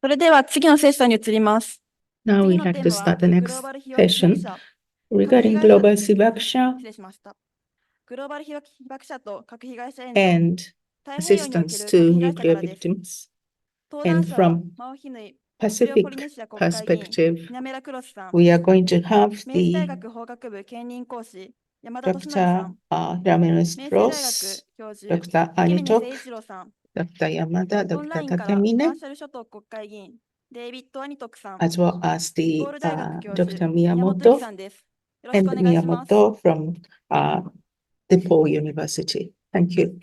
それでは次のセッションに移ります。 Now 次 we'd の like テ to ーマは start the next グローバル被爆 session 者 regarding 核被害者 global Hibakusha 失礼しました。グローバル被爆者と核被害者援助、 and 太平洋におけ assistance る to 核被害者か nuclear らです。 victims. 登壇 And 者は from マオヒヌイ、北欧ポリ Pacific ネシア国会議員、 perspective, ヒナメラクロスさん、 we are going to have 明治大 the 学法学部兼任講師、山田俊則さ Dr. ん、 Hinamoeura 明星大学 CROSS, 教授、 Dr. 竹峰 ANITOK, 誠一郎さん、 Dr. Yamada, オンラ Dr. インからマ TAKEMINE, ーシャル諸島国会議員、デイビッド・アニトクさん、 as well as ディポー the ル大学教授、 Dr. 宮本由紀 Miyamoto さんです。よろしく and お願いします。 Miyamoto from DePaul University. Thank you.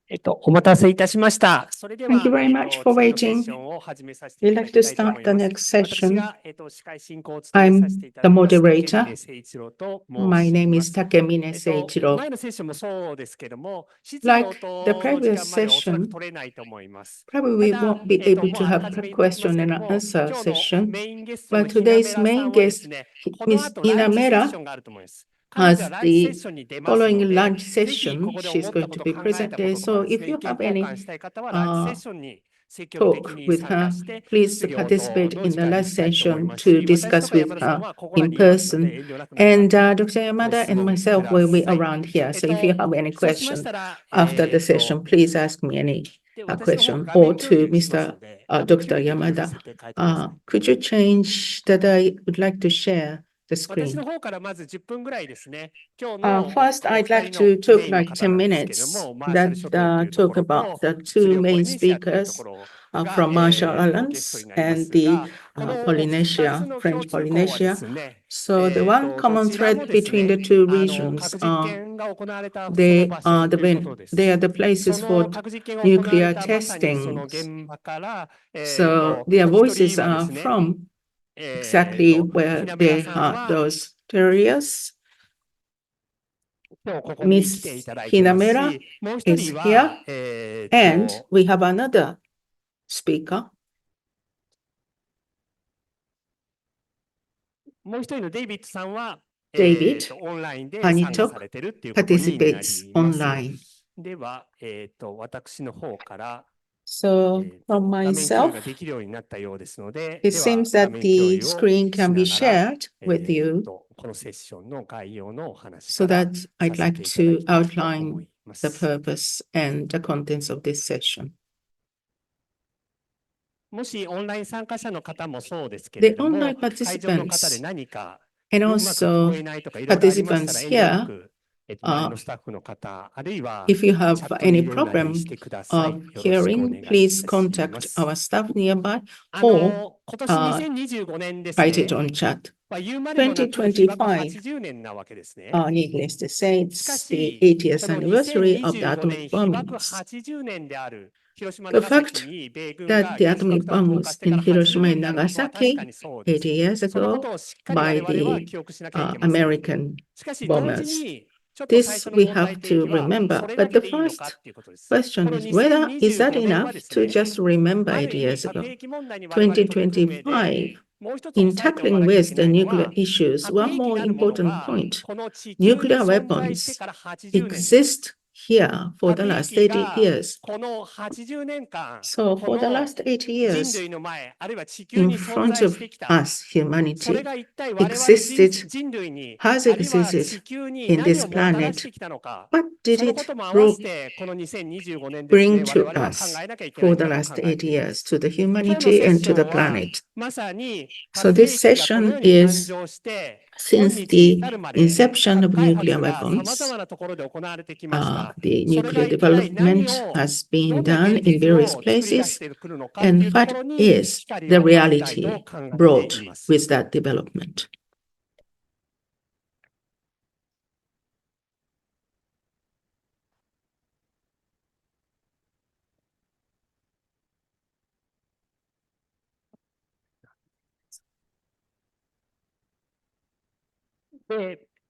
Thank you very much for waiting. We'd like to start the next session. I'm the moderator. My name is TAKEMINE Seiichiro. Like the previous session, probably we won't be able to have a question and answer session, but today's main guest, Ms. Hinamoeura, has the following lunch session. She's going to be present there. So if you have any talk with her, please participate in the last session to discuss with her in person. And Dr. Yamada and myself will be around here. So if you have any questions after the session, please ask me any question or to Mr. Dr. Yamada. Could you change that I would like to share the screen? First, I'd like to talk like 10 minutes that talk about the two main speakers from Marshall Islands and the Polynesia, French Polynesia. So the one common thread between the two regions they are the places for nuclear testing. So their voices are from exactly where they had those areas. Ms. Hinamoeura is here, and we have another speaker. David ANITOK participates online. So from myself, it seems that the screen can be shared with you. So that I'd like to outline the purpose and the contents of this session. The online participants and also participants here, if you have any problem of hearing, please contact our staff nearby or write it on chat. 2025, needless to say, it's the 80th anniversary of the atomic bombs. The fact that the atomic bomb was in Hiroshima and Nagasaki 80 years ago by the American bombers. This we have to remember. But the first question is whether is that enough to just remember 80 years ago? 2025, in tackling with the nuclear issues, one more important point, nuclear weapons exist here for the last 80 years. So for the last 80 years, in front of us, humanity has existed in this planet. What did it bring to us for the last 80 years, to the humanity and to the planet? So this session is since the inception of nuclear weapons, the nuclear development has been done in various places, and what is the reality brought with that development?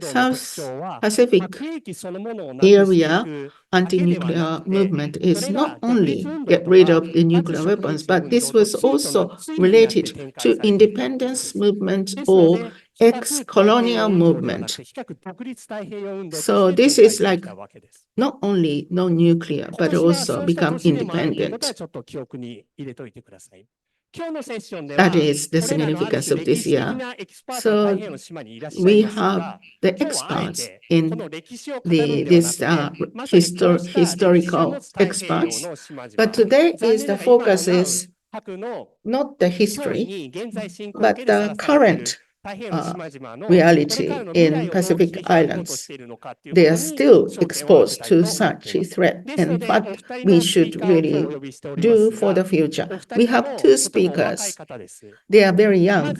South Pacific area anti-nuclear movement is not only get rid of the nuclear weapons, but this was also related to independence movement or ex-colonial movement. So this is like not only no nuclear, but also become independent. That is the significance of this year. So we have the experts in historical experts, but today the focus is not the history, but the current reality in Pacific Islands. They are still exposed to such a threat, and what we should really do for the future. We have two speakers. They are very young.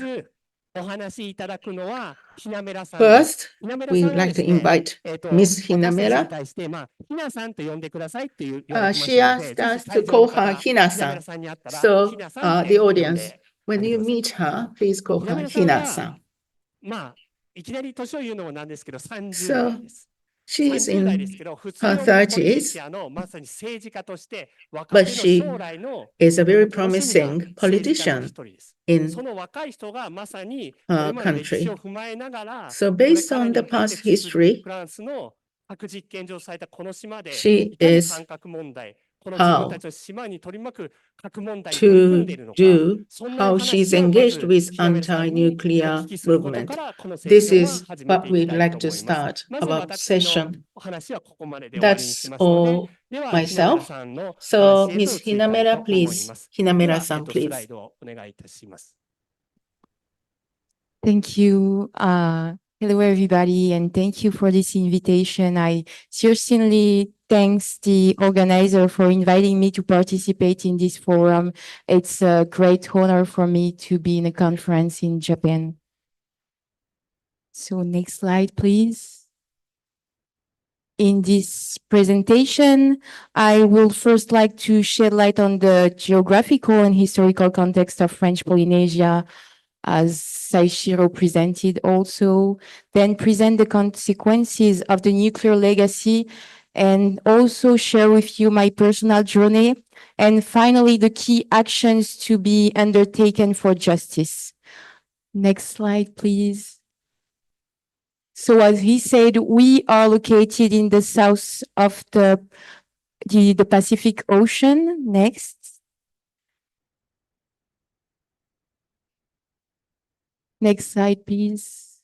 First, we would like to invite Ms. Hinamoeura. She asked us to call her Hina-san. So the audience, when you meet her, please call her Hina-san. So she is in her 30s, but she is a very promising politician in her country. So based on the past history, she is how she's engaged with anti-nuclear movement. This is what we'd like to start our session. That's all myself. So Ms. Hinamoeura, please. Hinamoeura-san, please. Thank you. Hello, everybody, and thank you for this invitation. I sincerely thank the organizer for inviting me to participate in this forum. It's a great honor for me to be in a conference in Japan. So next slide, please. In this presentation, I will first like to shed light on the geographical and historical context of French Polynesia, as Seiichiro presented also, then present the consequences of the nuclear legacy, and also share with you my personal journey, and finally, the key actions to be undertaken for justice. Next slide, please. So as he said, we are located in the south of the Pacific Ocean. Next. Next slide, please.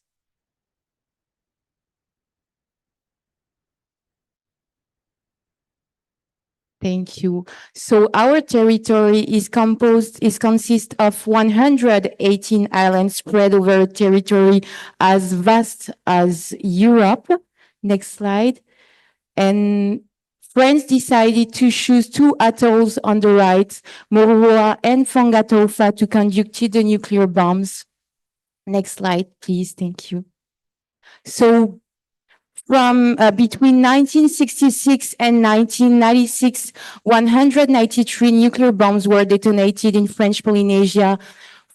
Thank you. So our territory consists of 118 islands spread over a territory as vast as Europe. Next slide. And France decided to choose two atolls on the right, Moruroa and Fangatofa, to conduct the nuclear bombs. Next slide, please. Thank you. So from between 1966 and 1996, 193 nuclear bombs were detonated in French Polynesia,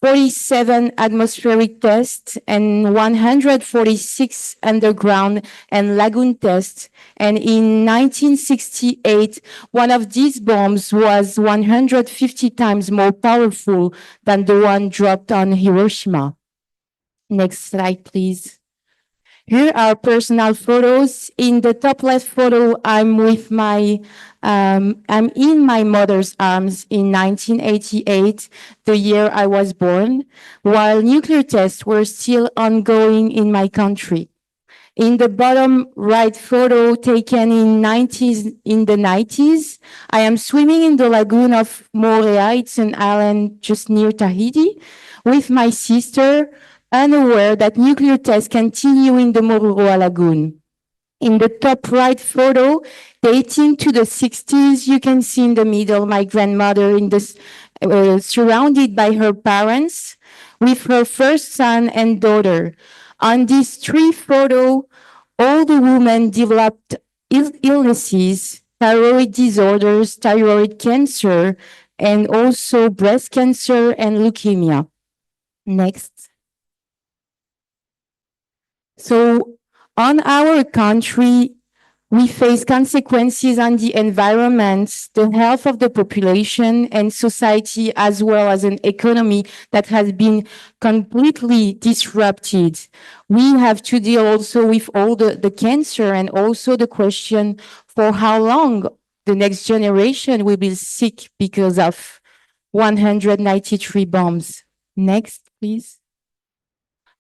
47 atmospheric tests, and 146 underground and lagoon tests. And in 1968, one of these bombs was 150 times more powerful than the one dropped on Hiroshima. Next slide, please. Here are personal photos. In the top left photo, I'm in my mother's arms in 1988, the year I was born, while nuclear tests were still ongoing in my country. In the bottom right photo taken in the 90s, I am swimming in the lagoon of Moorea. It's an island just near Tahiti, with my sister, unaware that nuclear tests continue in the Moruroa Lagoon. In the top right photo, dating to the 60s, you can see in the middle my grandmother surrounded by her parents with her first son and daughter. On these three photos, all the women developed illnesses, thyroid disorders, thyroid cancer, and also breast cancer and leukemia. Next. So on our country, we face consequences on the environment, the health of the population and society, as well as an economy that has been completely disrupted. We have to deal also with all the cancer and also the question for how long the next generation will be sick because of 193 bombs. Next, please.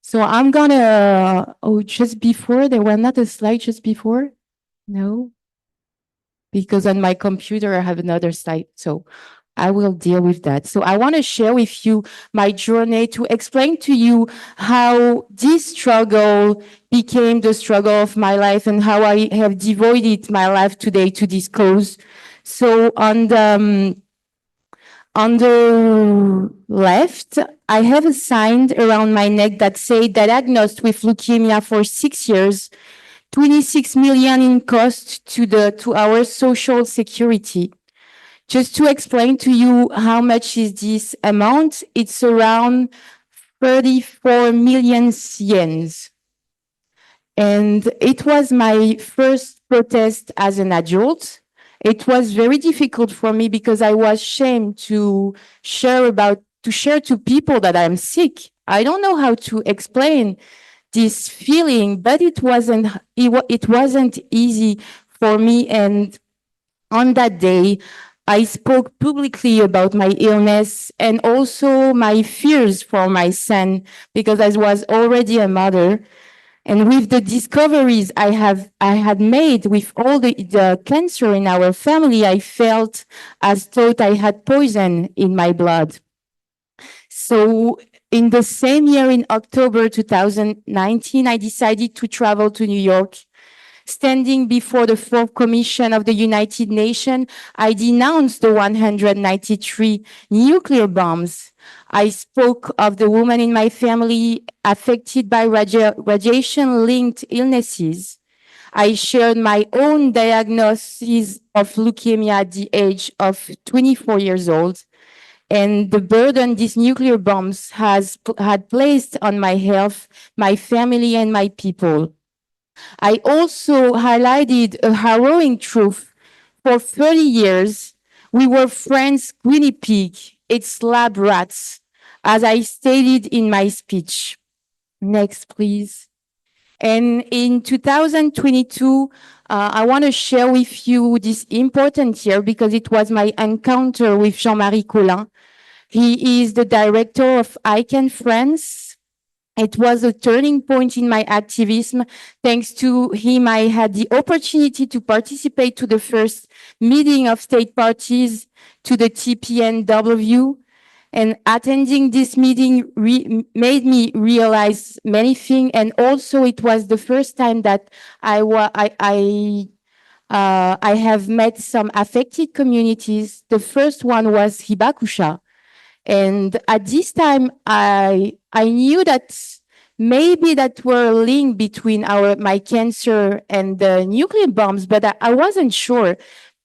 So I'm gonna, just before, there were not a slide just before? No? Because on my computer, I have another slide. So I will deal with that. So I want to share with you my journey to explain to you how this struggle became the struggle of my life and how I have devoted my life today to this cause. So on the left, I have a sign around my neck that say diagnosed with leukemia for 6 years, 26 million in cost to our social security. Just to explain to you how much is this amount, it's around 34 million yens. And it was my first protest as an adult. It was very difficult for me because I was ashamed to share to people that I'm sick. I don't know how to explain this feeling, but it wasn't easy for me. And on that day, I spoke publicly about my illness and also my fears for my son because I was already a mother. And with the discoveries I had made with all the cancer in our family, I felt as though I had poison in my blood. So in the same year, in October 2019, I decided to travel to New York. Standing before the Fourth Commission of the United Nations, I denounced the 193 nuclear bombs. I spoke of the women in my family affected by radiation-linked illnesses. I shared my own diagnosis of leukemia at the age of 24 years old, and the burden these nuclear bombs had placed on my health, my family, and my people. I also highlighted a harrowing truth. For 30 years, we were friends guinea pig, its lab rats, as I stated in my speech. Next, please. And in 2022, I want to share with you this important year because it was my encounter with Jean-Marie Collin. He is the director of ICANN France. It was a turning point in my activism. Thanks to him, I had the opportunity to participate to the first meeting of state parties to the TPNW. And attending this meeting made me realize many things. And also it was the first time that I have met some affected communities. The first one was Hibakusha. And at this time, I knew that maybe that were a link between my cancer and the nuclear bombs, but I wasn't sure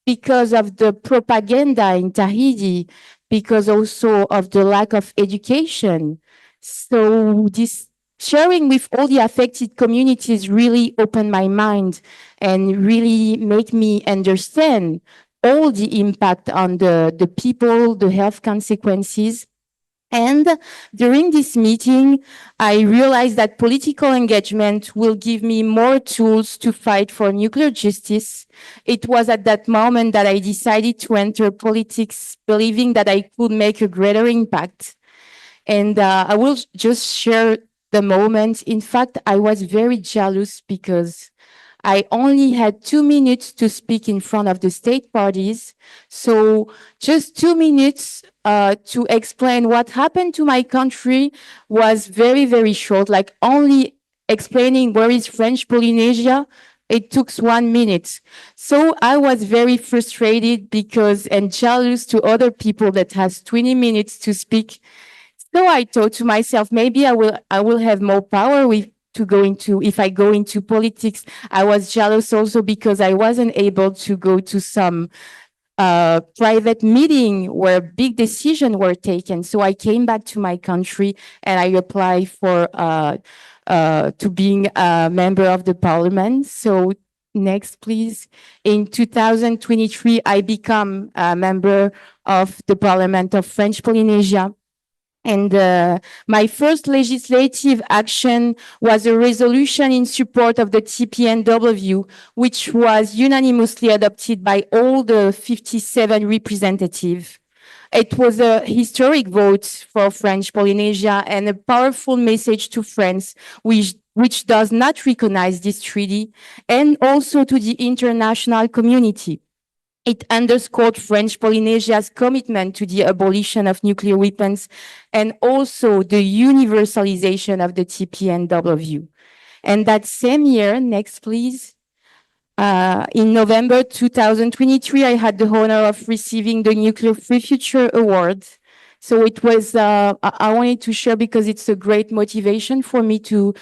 because of the propaganda in Tahiti, because also of the lack of education. So this sharing with all the affected communities really opened my mind and really made me understand all the impact on the people, the health consequences. And during this meeting, I realized that political engagement will give me more tools to fight for nuclear justice. It was at that moment that I decided to enter politics, believing that I could make a greater impact. And I will just share the moment. In fact, I was very jealous because I only had 2 minutes to speak in front of the state parties. So just 2 minutes to explain what happened to my country was very, very short, like only explaining where is French Polynesia. It took 1 minute. So I was very frustrated and jealous to other people that has 20 minutes to speak. So I thought to myself, maybe I will have more power if I go into politics. I was jealous also because I wasn't able to go to some private meeting where big decisions were taken. So I came back to my country and I applied for to being a member of the parliament. So next, please. In 2023, I become a member of the parliament of French Polynesia. And my first legislative action was a resolution in support of the TPNW, which was unanimously adopted by all the 57 representatives. It was a historic vote for French Polynesia and a powerful message to France, which does not recognize this treaty, and also to the international community. It underscored French Polynesia's commitment to the abolition of nuclear weapons and also the universalization of the TPNW. And that same year, next please, in November 2023, I had the honor of receiving the Nuclear Free Future Award. So it was, I wanted to share because it's a great motivation for me to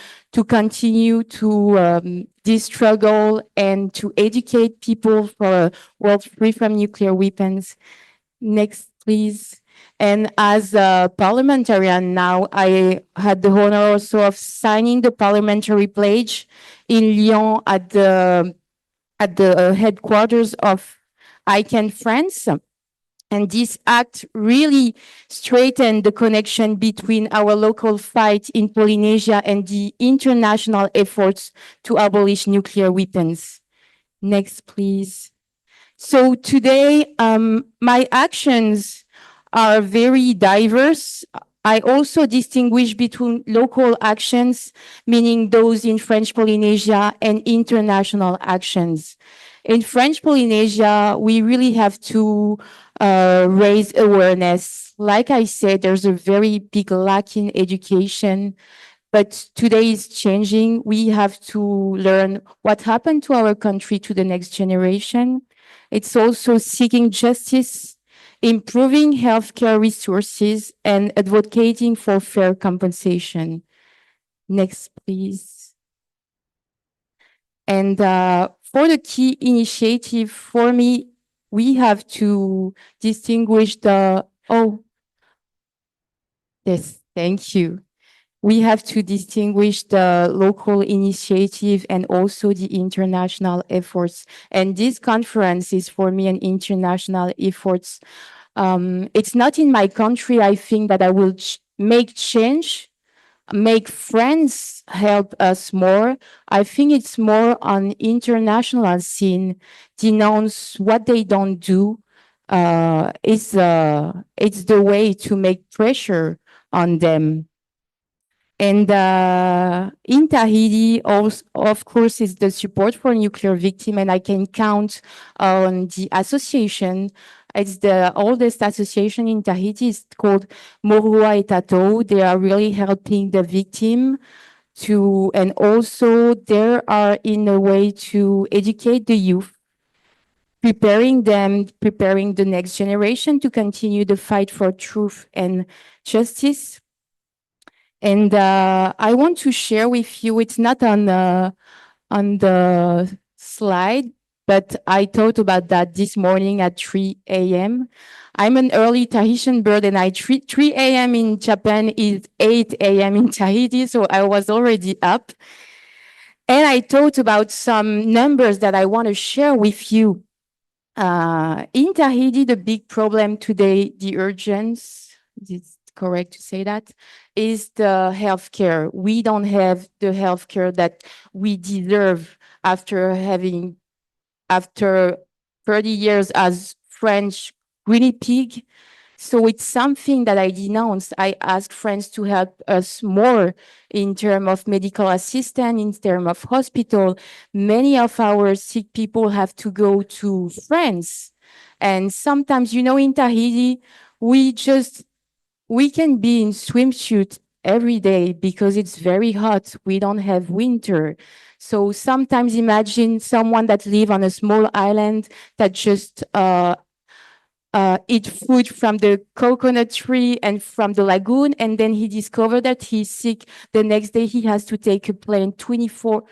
continue to this struggle and to educate people for a world free from nuclear weapons. Next, please. And as a parliamentarian now, I had the honor also of signing the parliamentary pledge in Lyon at the headquarters of ICANN France. And this act really straightened the connection between our local fight in Polynesia and the international efforts to abolish nuclear weapons. Next, please. So today, my actions are very diverse. I also distinguish between local actions, meaning those in French Polynesia, and international actions. In French Polynesia, we really have to raise awareness. Like I said, there's a very big lack in education, but today is changing. We have to learn what happened to our country to the next generation. It's also seeking justice, improving healthcare resources, and advocating for fair compensation. Next, please. And for the key initiative, for me, we have to distinguish yes, thank you. We have to distinguish the local initiative and also the international efforts. And this conference is for me an international efforts. It's not in my country, I think, that I will make change, make friends help us more. I think it's more on international scene, denounce what they don't do. It's the way to make pressure on them. And in Tahiti, also, of course, is the support for nuclear victims, and I can count on the association. It's the oldest association in Tahiti. It's called Morua Etato. They are really helping the victim to, and also they are in a way to educate the youth, preparing them, preparing the next generation to continue the fight for truth and justice. And I want to share with you, it's not on the slide, but I thought about that this morning at 3 a.m. I'm an early Tahitian bird, and 3 a.m. in Japan is 8 a.m. in Tahiti, so I was already up. And I thought about some numbers that I want to share with you. In Tahiti, the big problem today, the urgence, is it correct to say that, is the healthcare. We don't have the healthcare that we deserve after 30 years as French guinea pig. So it's something that I denounce. I ask friends to help us more in terms of medical assistance, in terms of hospital. Many of our sick people have to go to France. And sometimes, you know, in Tahiti, we can be in swimsuit every day because it's very hot. We don't have winter. So sometimes imagine someone that live on a small island that just eat food from the coconut tree and from the lagoon, and then he discovered that he's sick. The next day he has to take a plane, 24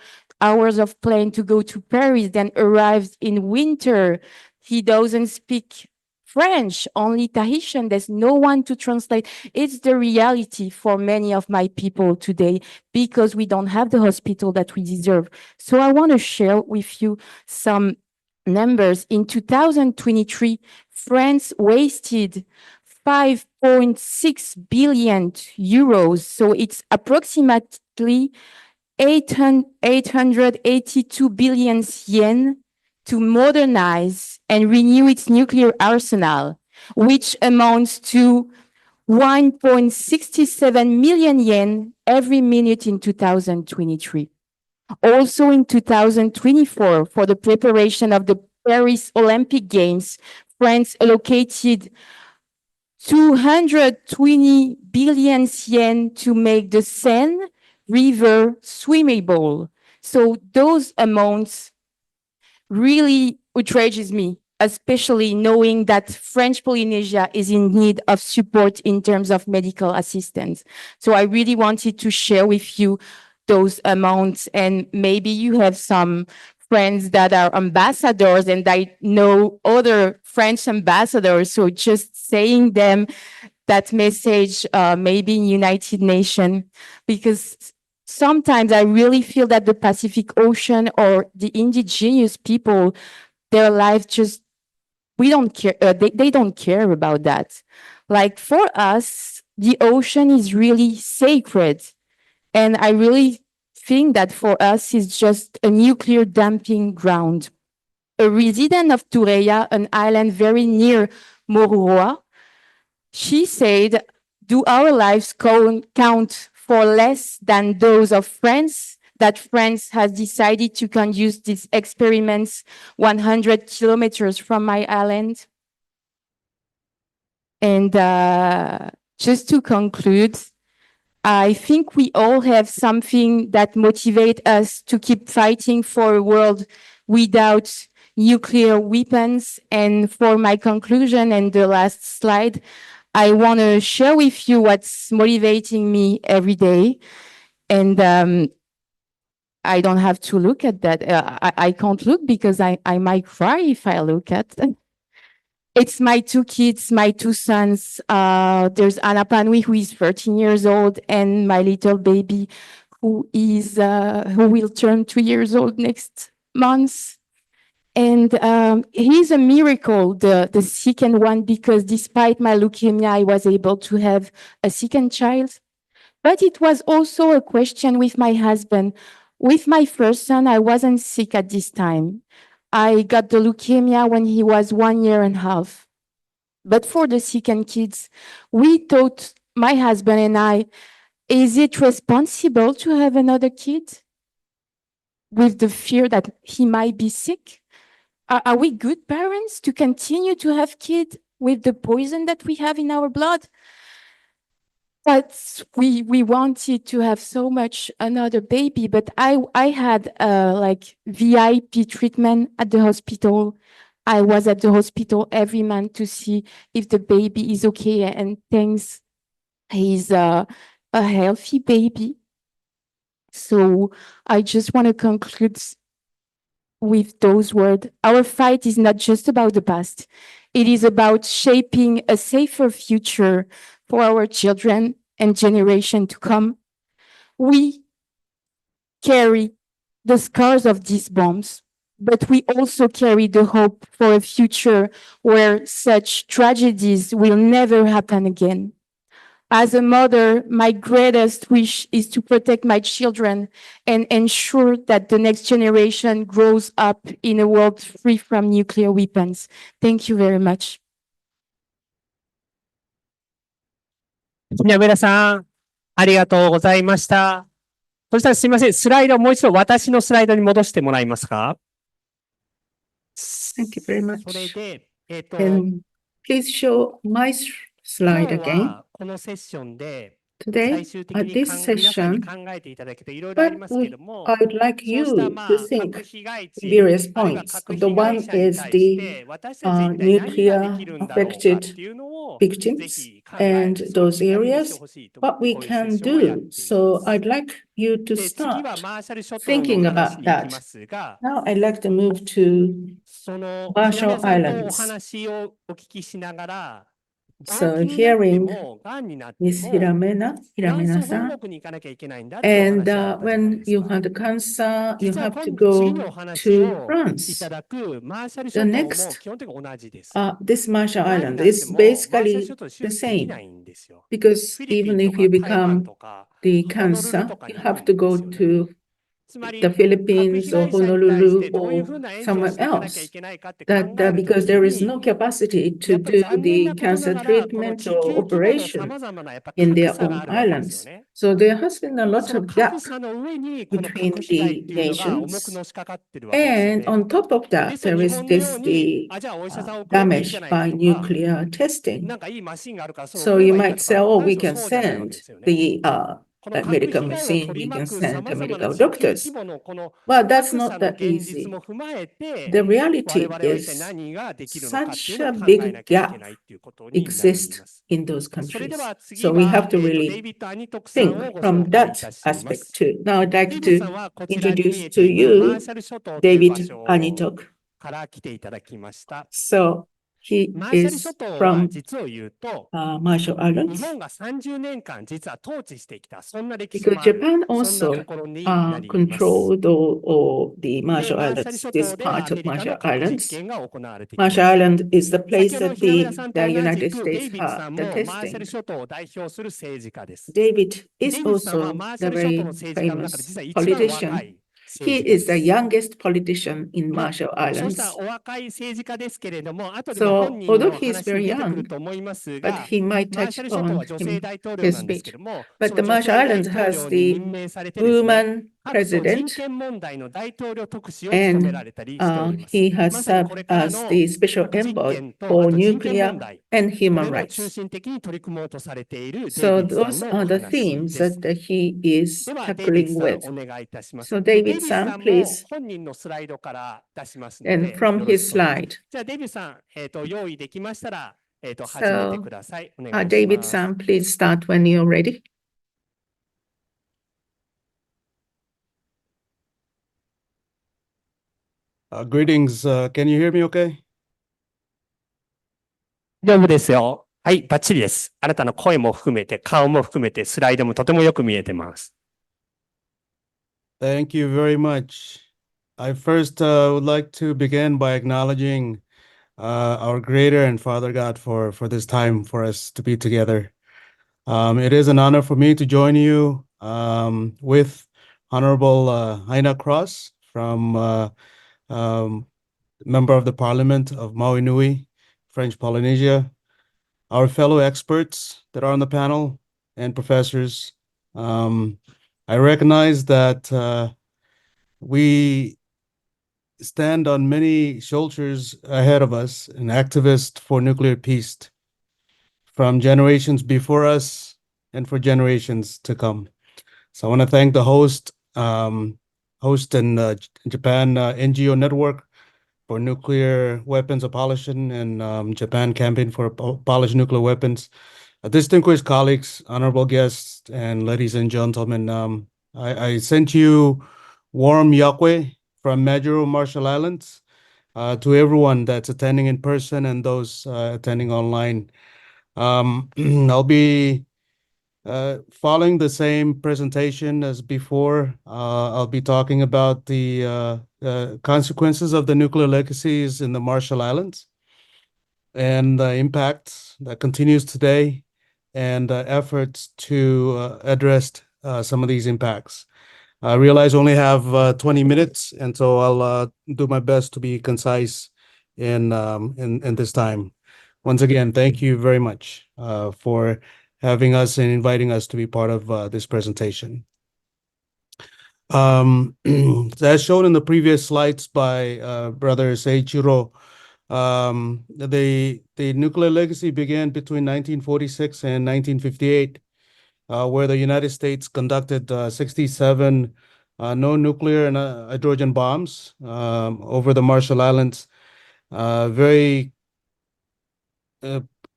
hours of plane to go to Paris, then arrives in winter. He doesn't speak French, only Tahitian. There's no one to translate. It's the reality for many of my people today because we don't have the hospital that we deserve. So I want to share with you some numbers. In 2023, France wasted 5.6 billion euros. So it's approximately 882 billion yen to modernize and renew its nuclear arsenal. which amounts to 1.67 million yen every minute in 2023. Also in 2024, for the preparation of the Paris Olympic Games, France allocated 220 billion yen to make the Seine River swimmable. So those amounts really outrages me, especially knowing that French Polynesia is in need of support in terms of medical assistance. So I really wanted to share with you those amounts, and maybe you have some friends that are ambassadors and I know other French ambassadors. So just saying them that message, maybe in United Nations, because sometimes I really feel that the Pacific Ocean or the indigenous people, their life just, we don't care, they don't care about that. Like for us, the ocean is really sacred. And I really think that for us it's just a nuclear dumping ground. A resident of Tureia, an island very near Moruroa, she said, do our lives count for less than those of France, that France has decided to conduct these experiments 100 kilometers from my island? And just to conclude, I think we all have something that motivates us to keep fighting for a world without nuclear weapons. And for my conclusion and the last slide, I want to share with you what's motivating me every day. And I don't have to look at that. I can't look because I might cry if I look at them. It's my two kids, my two sons. There's Anapanui, who is 13 years old, and my little baby, who will turn 2 years old next month. And he's a miracle, the second one, because despite my leukemia, I was able to have a second child. But it was also a question with my husband. With my first son, I wasn't sick at this time. I got the leukemia when he was 1 year and a half. But for the second kids, we thought, my husband and I, is it responsible to have another kid with the fear that he might be sick? Are we good parents to continue to have kids with the poison that we have in our blood? But we wanted to have so much another baby, but I had like VIP treatment at the hospital. I was at the hospital every month to see if the baby is okay, and thanks, he's a healthy baby. So I just want to conclude with those words. Our fight is not just about the past. It is about shaping a safer future for our children and generation to come. We carry the scars of these bombs, but we also carry the hope for a future where such tragedies will never happen again. As a mother, my greatest wish is to protect my children and ensure that the next generation grows up in a world free from nuclear weapons. Thank you very much. 宮村さん、ありがとうございました。そしたらすみません、スライドをもう一度私のスライドに戻してもらえますか。Thank you very much. それで、And please show my slide 今日 again. はこのセッションで Today, 最終的 at に this 皆さんに session, 考えていただけていろいろあり but ますけども、 I would like そう you した to 核 think 被害地、 various あるいは points. 核 The 被害 one 者に is 対して the 私たち一体何ができ nuclear るんだろうかって affected いうのを victims ぜひ考え and る、そういう those きっかけにして areas, ほしいと what 思って we こういうセッ can ションをやって do. います So I'd like you to で、次は start マーシャル諸島の thinking 話 about に行き that. ますが、 Now I'd like to move to その Marshall 平宮さんとお Islands. 話をお聞きしながら、 So 病気になって hearing も、がんになって Miss も、 Hiramena, フランス Hiramena-san, 本国に行かなきゃいけないんだっていうお and 話あったじゃない when です you か。 had cancer, you 実は have to 次に go お話 to をい France. ただくマーシャル The 諸島も next, 基本的に同じです。 this Marshall がんに Island なって is もマーシャル basically 諸島で手 the 術できな same いんですよ。 because フィリピ even ンと if you か台湾 become とか the ホノルル cancer, とか you に行く have to んで go すよね。 to the Philippines or Honolulu or somewhere else. That because there is no capacity to do the cancer treatment or operation in their own islands. So there has been a lot of gap between the nations. And on top of that, there is the damage by nuclear testing. So you might say, oh, we can send the medical machine, we can send the medical doctors. Well, that's not that easy. The reality is such a big gap exists in those countries. So we have to really think from that aspect too. Now I'd like to introduce to you David ANITOK. So he is from Marshall Islands. Because Japan also controlled or the Marshall Islands, this part of Marshall Islands. Marshall Island is the place that the United States had the testing. David is also a very famous politician. He is the youngest politician in Marshall Islands. So although he is very young, but he might touch on his speech. But the Marshall Islands has the woman president, and he has served as the special envoy for nuclear and human rights. So those are the themes that he is tackling with. So David-san, please. And from his slide. So David-san, please start when you're ready. Greetings. Can you hear me okay? 大丈夫ですよ。はい、バッチリです。あなたの声も含めて、顔も含めて、スライドもとてもよく見えてます。Thank you very much. I first would like to begin by acknowledging our Creator and Father God for this time for us to be together. It is an honor for me to join you with Honorable Haina CROSS from Member of the Parliament of Maohi Nui, French Polynesia, our fellow experts that are on the panel and professors. I recognize that we stand on many shoulders ahead of us, an activist for nuclear peace from generations before us and for generations to come. So I want to thank the host and Japan NGO Network for Nuclear Weapons Abolition and Japan Campaign for Abolish Nuclear Weapons. Distinguished colleagues, honorable guests, and ladies and gentlemen, I sent you warm yakwe from Miyashiro Marshall Islands to everyone that's attending in person and those attending online. I'll be following the same presentation as before. I'll be talking about the consequences of the nuclear legacies in the Marshall Islands and the impact that continues today and efforts to address some of these impacts. I realize I only have 20 minutes, and so I'll do my best to be concise in this time. Once again, thank you very much for having us and inviting us to be part of this presentation. As shown in the previous slides by Brother Seiichiro, the nuclear legacy began between 1946 and 1958, where the United States conducted 67 no nuclear and hydrogen bombs over the Marshall Islands.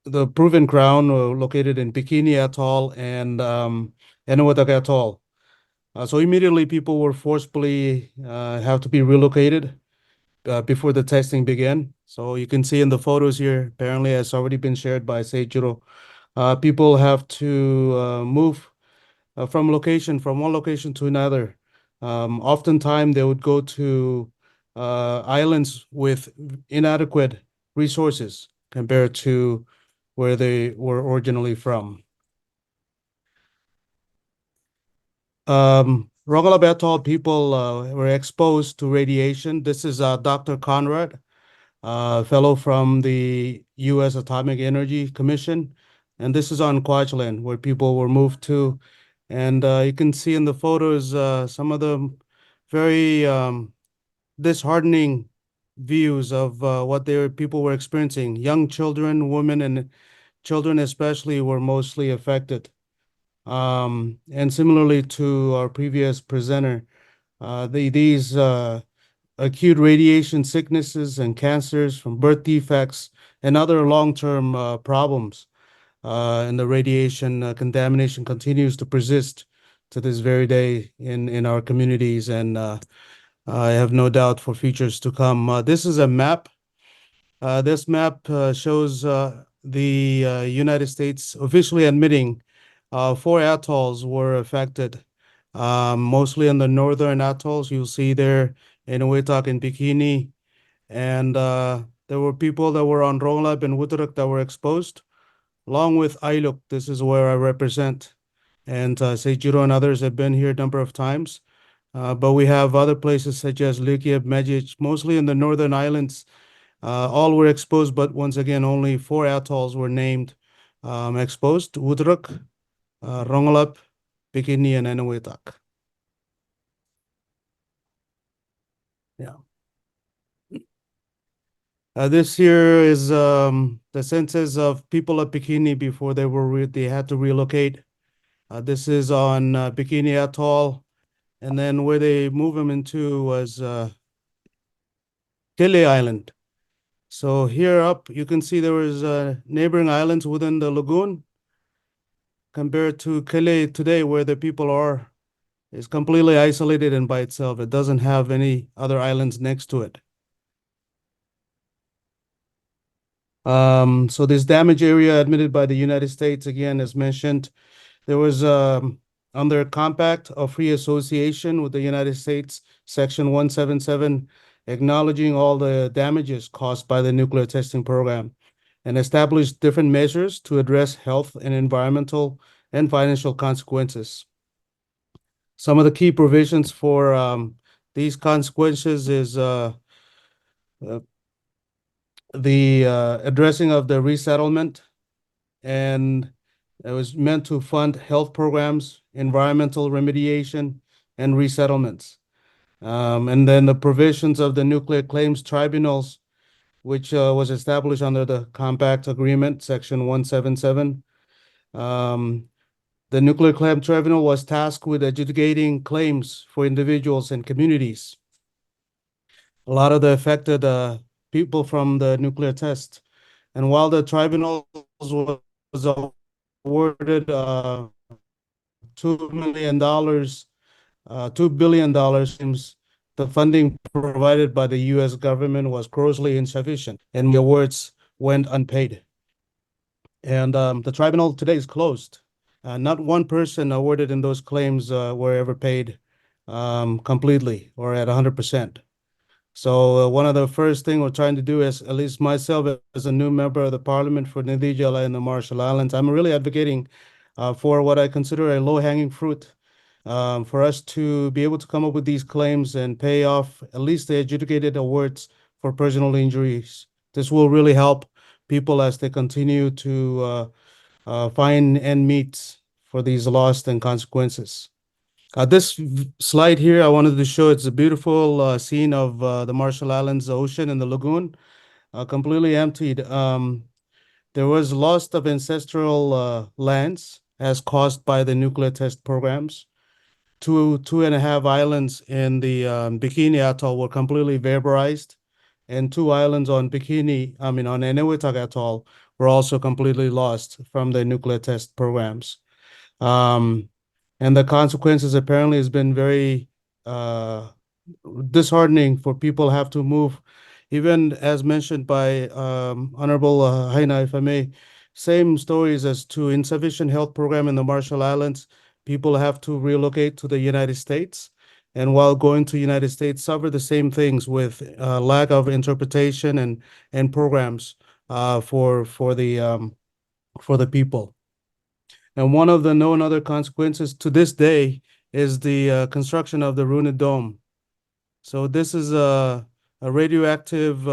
The proven ground located in Bikini Atoll and Hinamoeura Atoll. So immediately people were forcibly have to be relocated before the testing began. So you can see in the photos here, apparently has already been shared by Seiichiro. People have to move from one location to another. Oftentimes they would go to islands with inadequate resources compared to where they were originally from. Rongelap Atoll people were exposed to radiation. This is Dr. Conrad, a fellow from the U.S. Atomic Energy Commission. And this is on Kwajalein, where people were moved to. And you can see in the photos some of the very disheartening views of what people were experiencing. Young children, women, and children especially were mostly affected. And similarly to our previous presenter, these acute radiation sicknesses and cancers from birth defects and other long-term problems and the radiation contamination continues to persist to this very day in our communities, and I have no doubt for futures to come. This is a map. This map shows the United States officially admitting 4 atolls were affected, mostly in the northern atolls. You'll see there Enewetak and Bikini, and there were people that were on Rongelap and Wutaruk that were exposed, along with Ailuk. This is where I represent, and Seiichiro and others have been here a number of times. But we have other places such as Likiep, Mejich, mostly in the northern islands. All were exposed, but once again, only 4 atolls were named exposed: Wutaruk, Rongelap, Bikini, and Enewetak. Yeah. This here is the census of people at Bikini before they had to relocate. This is on Bikini Atoll, and then where they move them into was Kele Island. So here up, you can see there was neighboring islands within the lagoon compared to Kele today, where the people are. It's completely isolated and by itself. It doesn't have any other islands next to it. So this damage area admitted by the United States, again, as mentioned, there was under compact of free association with the United States, Section 177, acknowledging all the damages caused by the nuclear testing program and established different measures to address health and environmental and financial consequences. Some of the key provisions for these consequences is the addressing of the resettlement, and it was meant to fund health programs, environmental remediation, and resettlements. And then the provisions of the Nuclear Claims Tribunals, which was established under the Compact Agreement, Section 177. The Nuclear Claims Tribunal was tasked with adjudicating claims for individuals and communities. A lot of the affected people from the nuclear test. And while the tribunals was awarded $2 million, $2 billion, the funding provided by the U.S. government was grossly insufficient, and the awards went unpaid. And the tribunal today is closed. Not one person awarded in those claims were ever paid completely or at 100%. So one of the first thing we're trying to do is, at least myself as a new member of the parliament for Nidijala and the Marshall Islands, I'm really advocating for what I consider a low-hanging fruit for us to be able to come up with these claims and pay off at least the adjudicated awards for personal injuries. This will really help people as they continue to find end meets for these loss and consequences. This slide here, I wanted to show it's a beautiful scene of the Marshall Islands, the ocean and the lagoon, completely emptied. There was loss of ancestral lands as caused by the nuclear test programs. Two and a half islands in the Bikini Atoll were completely vaporized, and 2 islands on on Enewetak Atoll were also completely lost from the nuclear test programs. And the consequences apparently has been very disheartening for people have to move, even as mentioned by Honorable Haina, if I may. Same stories as to insufficient health program in the Marshall Islands. People have to relocate to the United States, and while going to United States, suffer the same things with lack of interpretation and programs for the people. And one of the known other consequences to this day is the construction of the Runa Dome. So this is a radioactive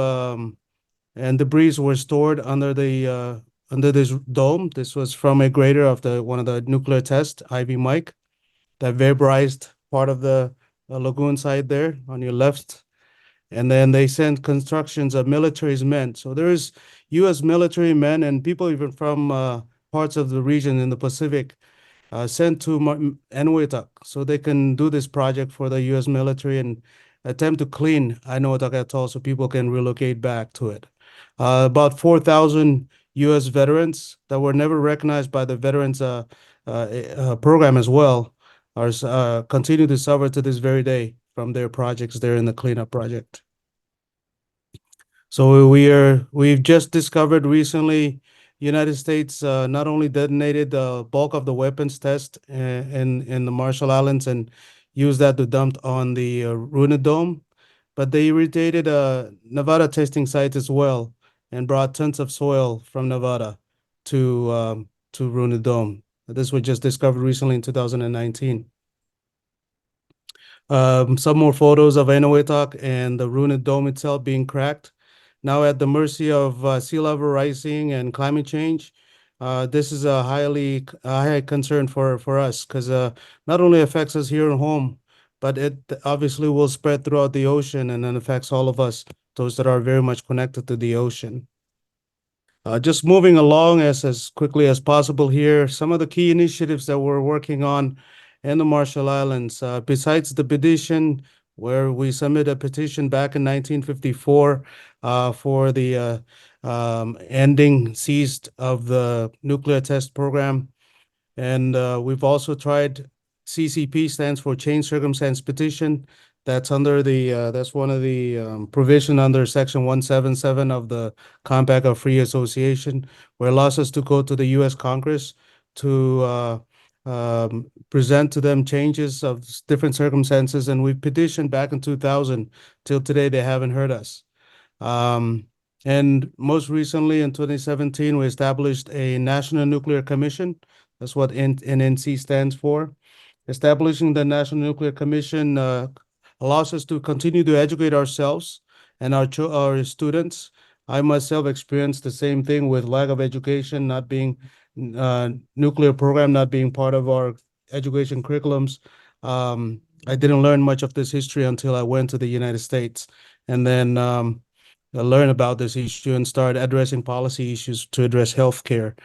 and debris were stored under the under this dome. This was from a grader of one of the nuclear tests, Ivy Mike, that vaporized part of the lagoon side there on your left. And then they sent constructions of military men. So there is U.S. military men and people even from parts of the region in the Pacific sent to ANITOK so they can do this project for the U.S. military and attempt to clean ANITOK Atoll so people can relocate back to it. About 4,000 U.S. veterans that were never recognized by the veterans program as well are continue to suffer to this very day from their projects there in the cleanup project. So we've just discovered recently, United States not only detonated the bulk of the weapons test in the Marshall Islands and used that to dump on the Runa Dome, but they irritated Nevada testing sites as well and brought tons of soil from Nevada to Runa Dome. This was just discovered recently in 2019. Some more photos of ANITOK and the Runa Dome itself being cracked. Now at the mercy of sea level rising and climate change, this is a high concern for us because not only affects us here at home, but it obviously will spread throughout the ocean and then affects all of us, those that are very much connected to the ocean. Just moving along as quickly as possible here, some of the key initiatives that we're working on in the Marshall Islands, besides the petition, where we submitted a petition back in 1954 for the ending ceased of the nuclear test program. And we've also tried CCP, stands for Change Circumstance Petition. That's under the that's one of the provision under Section 177 of the Compact of Free Association, where it allows us to go to the U.S. Congress to present to them changes of different circumstances. And we petitioned back in 2000 till today, they haven't heard us. And most recently in 2017, we established a National Nuclear Commission. That's what NNC stands for. Establishing the National Nuclear Commission allows us to continue to educate ourselves and our students. I myself experienced the same thing with lack of education, not being nuclear program, not being part of our education curriculums. I didn't learn much of this history until I went to the United States and then learn about this issue and start addressing policy issues to address healthcare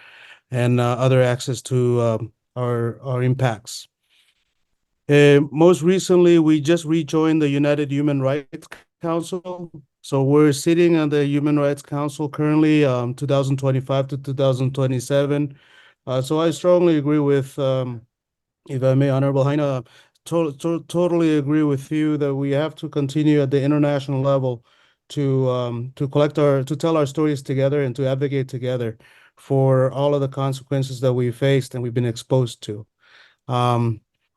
and other access to our impacts. Most recently, we just rejoined the United Human Rights Council. So we're sitting on the Human Rights Council currently, 2025 to 2027. So I strongly agree with, if I may, Honorable Heine, totally agree with you that we have to continue at the international level to tell our stories together and to advocate together for all of the consequences that we faced and we've been exposed to.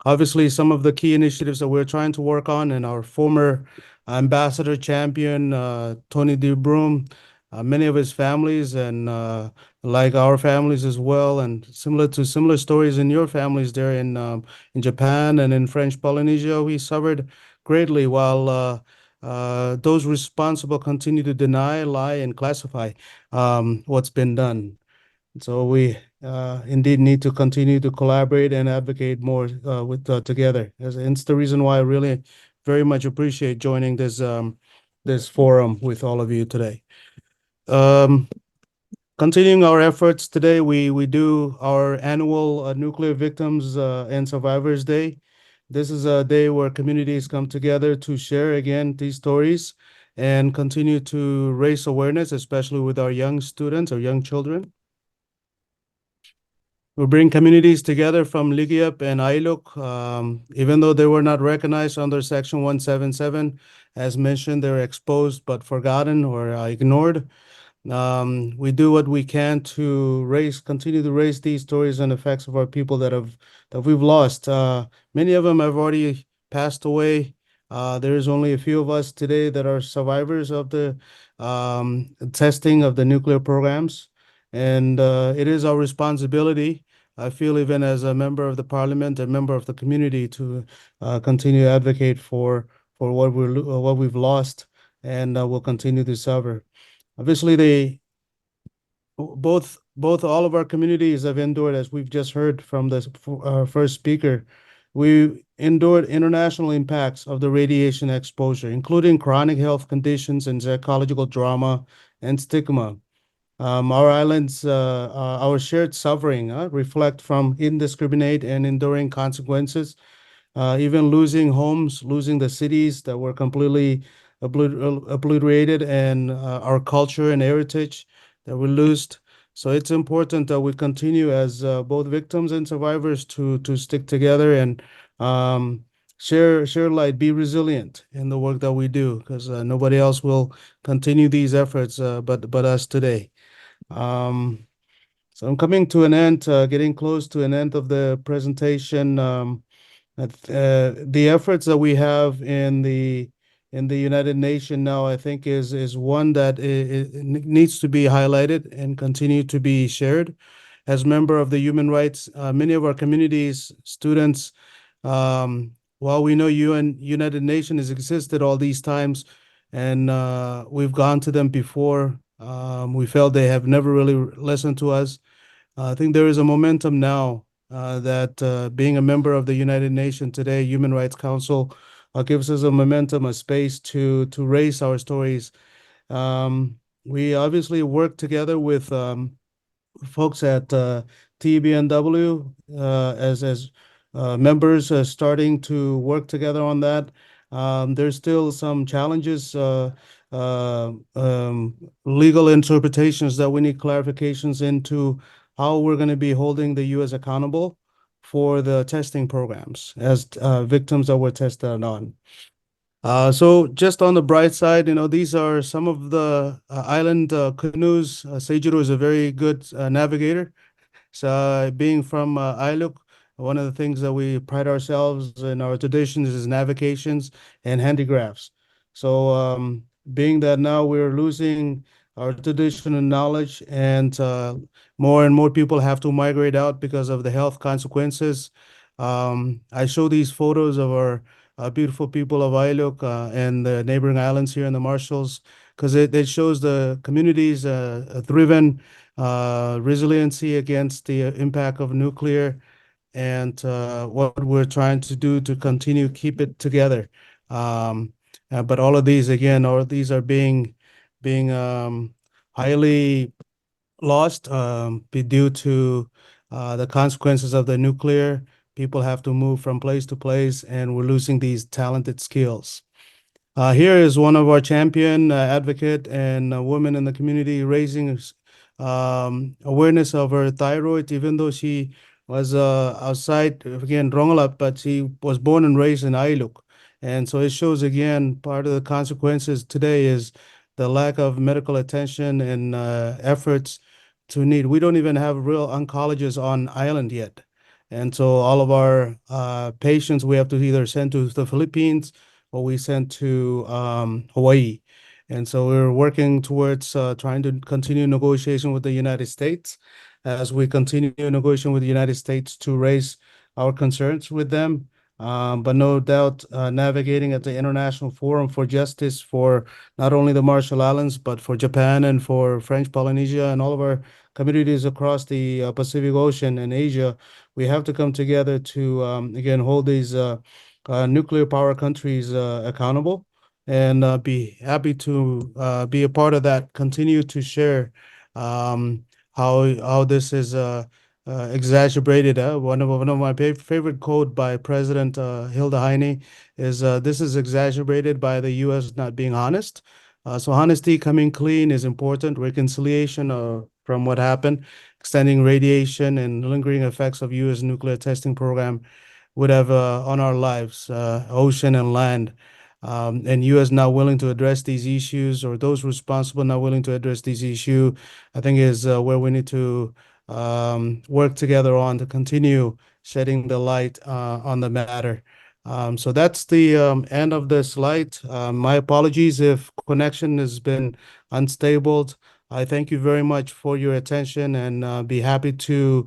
Obviously, some of the key initiatives that we're trying to work on, and our former ambassador champion, Tony D. Broom, many of his families, and like our families as well, and similar stories in your families there in Japan and in French Polynesia, we suffered greatly while those responsible continue to deny, lie, and classify what's been done. So we indeed need to continue to collaborate and advocate more together. And it's the reason why I really very much appreciate joining this this forum with all of you today. Continuing our efforts today, we do our annual Nuclear Victims and Survivors Day. This is a day where communities come together to share again these stories and continue to raise awareness, especially with our young students or young children. We bring communities together from Ligiap and Ailuk, even though they were not recognized under Section 177. As mentioned, they're exposed but forgotten or ignored. We do what we can to continue to raise these stories and effects of our people that we've lost. Many of them have already passed away. There is only a few of us today that are survivors of the testing of the nuclear programs. And it is our responsibility I feel even as a member of the parliament, a member of the community, to continue to advocate for what what we've lost, and will continue to suffer. Obviously, both all of our communities have endured, as we've just heard from the first speaker. We endured international impacts of the radiation exposure, including chronic health conditions and psychological drama and stigma. Our islands, our shared suffering reflect from indiscriminate and enduring consequences, even losing homes, losing the cities that were completely obliterated, and our culture and heritage that we lost. So it's important that we continue as both victims and survivors to stick together and share light, be resilient in the work that we do, because nobody else will continue these efforts but us today. So I'm coming to an end, getting close to an end of the presentation. The efforts that we have in the United Nations now, I think, is one that needs to be highlighted and continue to be shared. As member of the human rights, many of our communities, students, while we know United Nations has existed all these times, and we've gone to them before, we felt they have never really listened to us. I think there is a momentum now that being a member of the United Nations today, Human Rights Council, gives us a momentum, a space to raise our stories. We obviously work together with folks at TBNW as members starting to work together on that. There's still some challenges, legal interpretations that we need clarifications into how we're going to be holding the U.S. accountable for the testing programs as victims that were tested on. So just on the bright side, these are some of the island canoes. Seiichiro is a very good navigator. So being from Ailuk, one of the things that we pride ourselves in our traditions is navigations and handicrafts. So being that now we're losing our tradition and knowledge, and more people have to migrate out because of the health consequences. I show these photos of our beautiful people of Ailuk and the neighboring islands here in the Marshalls, because it shows the communities driven resiliency against the impact of nuclear, and what we're trying to do to continue keep it together. But all of these, again, all of these are being highly lost due to the consequences of the nuclear. People have to move from place to place, and we're losing these talented skills. Here is one of our champion advocate and women in the community raising awareness of her thyroid, even though she was outside, again, Rongelap, but she was born and raised in Ailuk. And so it shows, again, part of the consequences today is the lack of medical attention and efforts to need. We don't even have real oncologists on island yet. And so all of our patients we have to either send to the Philippines or we send to Hawaii. And so we're working towards trying to continue negotiation with the United States as we continue negotiating with the United States to raise our concerns with them. But no doubt navigating at the International Forum for Justice for not only the Marshall Islands, but for Japan and for French Polynesia and all of our communities across the Pacific Ocean and Asia, we have to come together to, again, hold these nuclear power countries accountable, and be happy to be a part of that, continue to share how this is exaggerated. One of my favorite quote by President Hilda Heine is, "This is exaggerated by the U.S. not being honest." So honesty, coming clean is important. Reconciliation from what happened, extending radiation and lingering effects of U.S. nuclear testing program would have on our lives, ocean and land. And U.S. not willing to address these issues, or those responsible not willing to address these issues, I think is where we need to work together on to continue shedding the light on the matter. So that's the end of the slide. My apologies if connection has been unstable. I thank you very much for your attention, and be happy to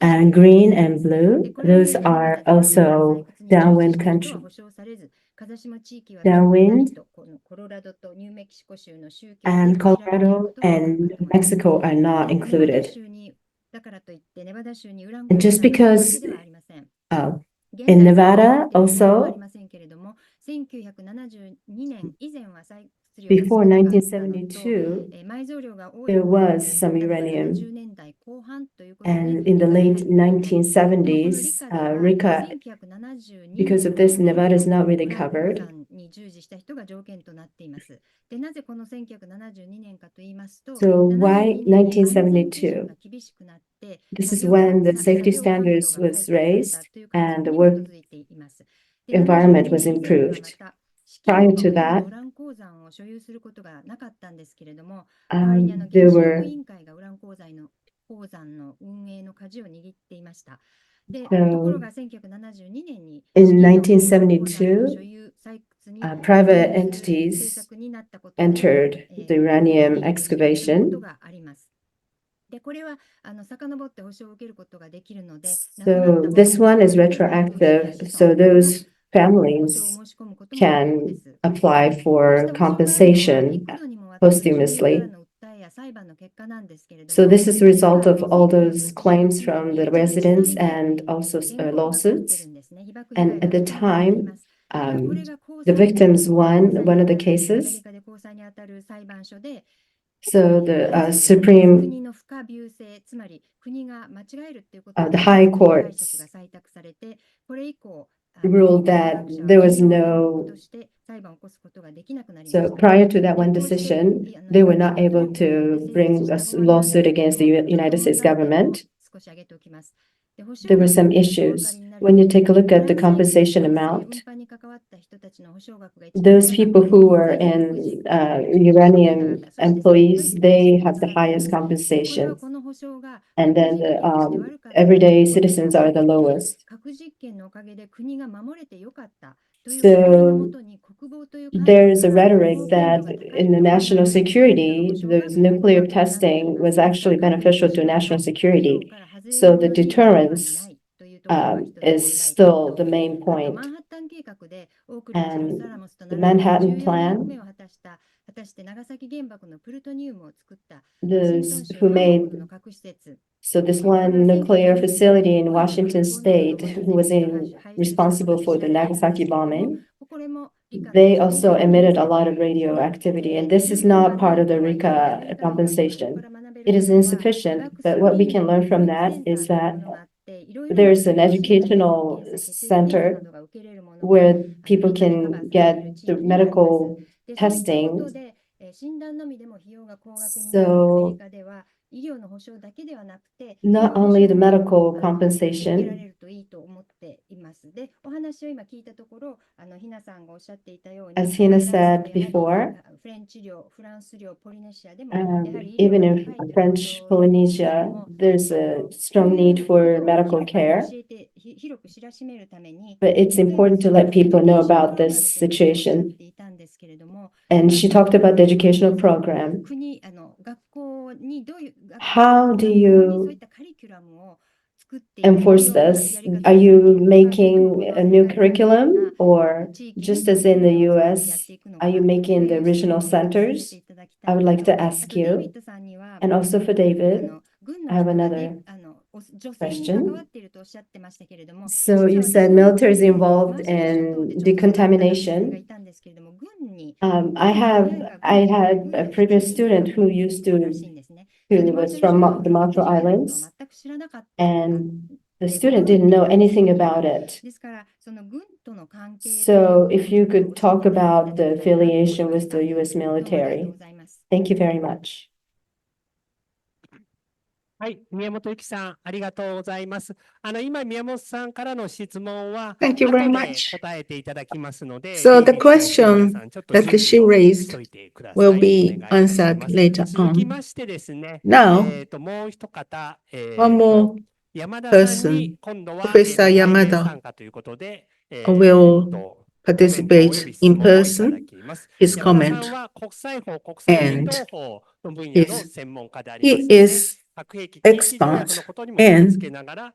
And green and blue, those are also downwind country. Downwind and Colorado and Mexico are not included. And just because in Nevada also 1972年以前は採掘量 Before が少なかったのと、 1972, 埋蔵量が多い there 方が was some uranium. 1970年代後半ということで、 And in the late 1970s, Rika, because of this, Nevada is not really covered. に従事した人が条件となっています。で、なぜこの1972年かと言いますと、 So why 72年に安全基準 1972? が厳しくなって、 This is when the safety standards was raised and the work environment was improved. Prior to that, ウラン鉱山を所有することがなかったんですけれども、 there 原子 were 力委員会がウラン鉱山の運営の舵を握っていました。で、 So ところが1972年に in 1972, private entities entered the uranium excavation. で、これは遡って保証を受けることができるので、 So this one is retroactive, so those families can apply for compensation posthumously. So this is the result of all those claims from the residents and also lawsuits. And at the time, the victims won one of the cases. So the Supreme, the High Courts ruled that there was no. So prior to that one decision, they were not able to bring a lawsuit against the United States government. There were some issues. When you take a look at the compensation amount, those people who were in uranium employees, they have the highest compensation. And then the everyday citizens are the lowest. So there's a rhetoric that in the national security, those nuclear testing was actually beneficial to national security. So the deterrence is still the main point. And the Manhattan Plan, those who made, so this one nuclear facility in Washington State who was responsible for the Nagasaki bombing, they also emitted a lot of radioactivity, and this is not part of the RICA compensation. It is insufficient, but what we can learn from that is that there's an educational center where people can get the medical testing. So not only the medical compensation, as Hina said before, even in French Polynesia, there's a strong need for medical care. But it's important to let people know about this situation. And she talked about the educational program. How do you enforce this? Are you making a new curriculum, or just as in the US, are you making the original centers? I would like to ask you. And also for David, I have another question. So you said military is involved in decontamination. I had a previous student who was from the Marshall Islands, and the student didn't know anything about it. So if you could talk about the affiliation with the US military. Thank you very much. はい、宮本由紀さん、ありがとうございます。今、宮本さんからの質問は、 Thank you very 後で much. 答えていただきますので、 So the デイビッドさん、篠原 question さん、ちょっと that 準 she 備を raised しといてください。 will be お願いいたし answered ます。 later 続き on. ましてですね、 Now, もう一方、 one more 山田さんに person, 今度は、 Professor 対面 Yamada, 参加ということで、will コメントおよ participate び質 in 問をいただ person, きます。 his 山田さん comment. は国際法、国際人道法の分野の Is- 専門家でありますの He で、 is 核兵器禁止条約のことにも気をつけながら、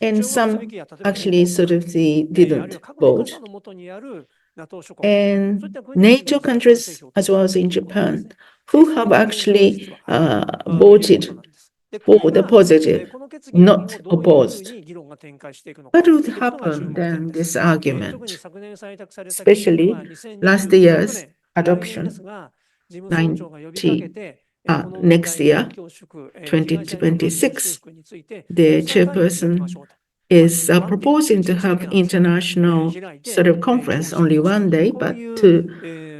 And some actually sort of didn't vote. And NATO countries, as well as in Japan, who have actually voted for the positive, not opposed. What would happen then, this argument, especially last year's adoption, next year, 2026, the chairperson is proposing to have international sort of conference only one day, but to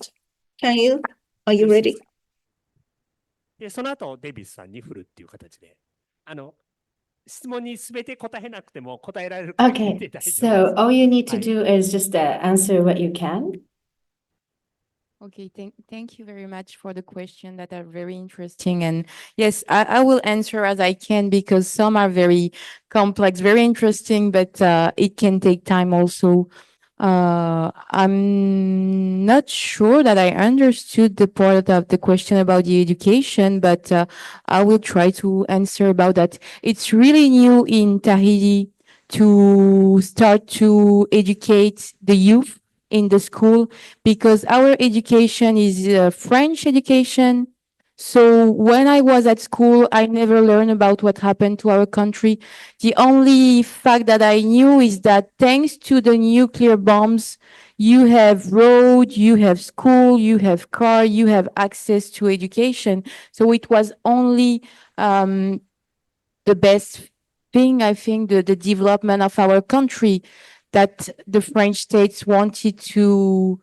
first. Are you ready? で、その後、デビスさんに振るっていう形で、質問にすべて答えなくても答えられる限りで Okay, 大丈夫 so all you need to はい do is just answer what you can. Okay, thank you very much for the question that are very interesting. And yes, I will answer as I can because some are very complex, very interesting, but it can take time also. I'm not sure that I understood the part of the question about the education, but I will try to answer about that. It's really new in Tahiti to start to educate the youth in the school because our education is French education. So when I was at school, I never learned about what happened to our country. The only fact that I knew is that thanks to the nuclear bombs, you have road, you have school, you have car, you have access to education. So it was only the best thing, I think, the development of our country that the French states wanted to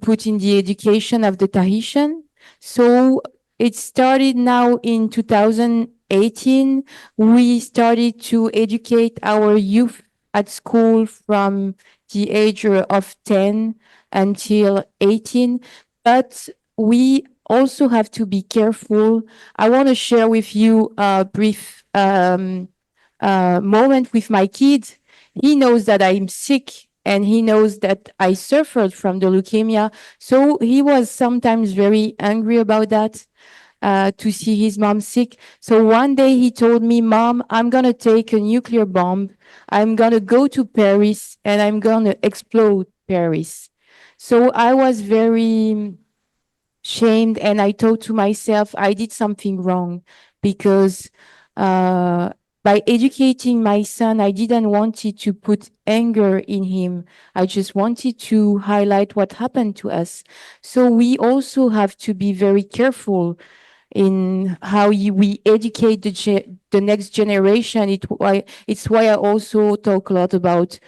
put in the education of the Tahitian. So it started now in 2018. We started to educate our youth at school from the age of 10 until 18. But we also have to be careful. I want to share with you a brief moment with my kid. He knows that I'm sick and he knows that I suffered from the leukemia. So he was sometimes very angry about that, to see his mom sick. So one day he told me, Mom, I'm going to take a nuclear bomb. I'm going to go to Paris and I'm going to explode Paris. So I was very shamed and I thought to myself, I did something wrong because by educating my son, I didn't want it to put anger in him. I just wanted to highlight what happened to us. So we also have to be very careful in how we educate the next generation. It's why I also talk a lot about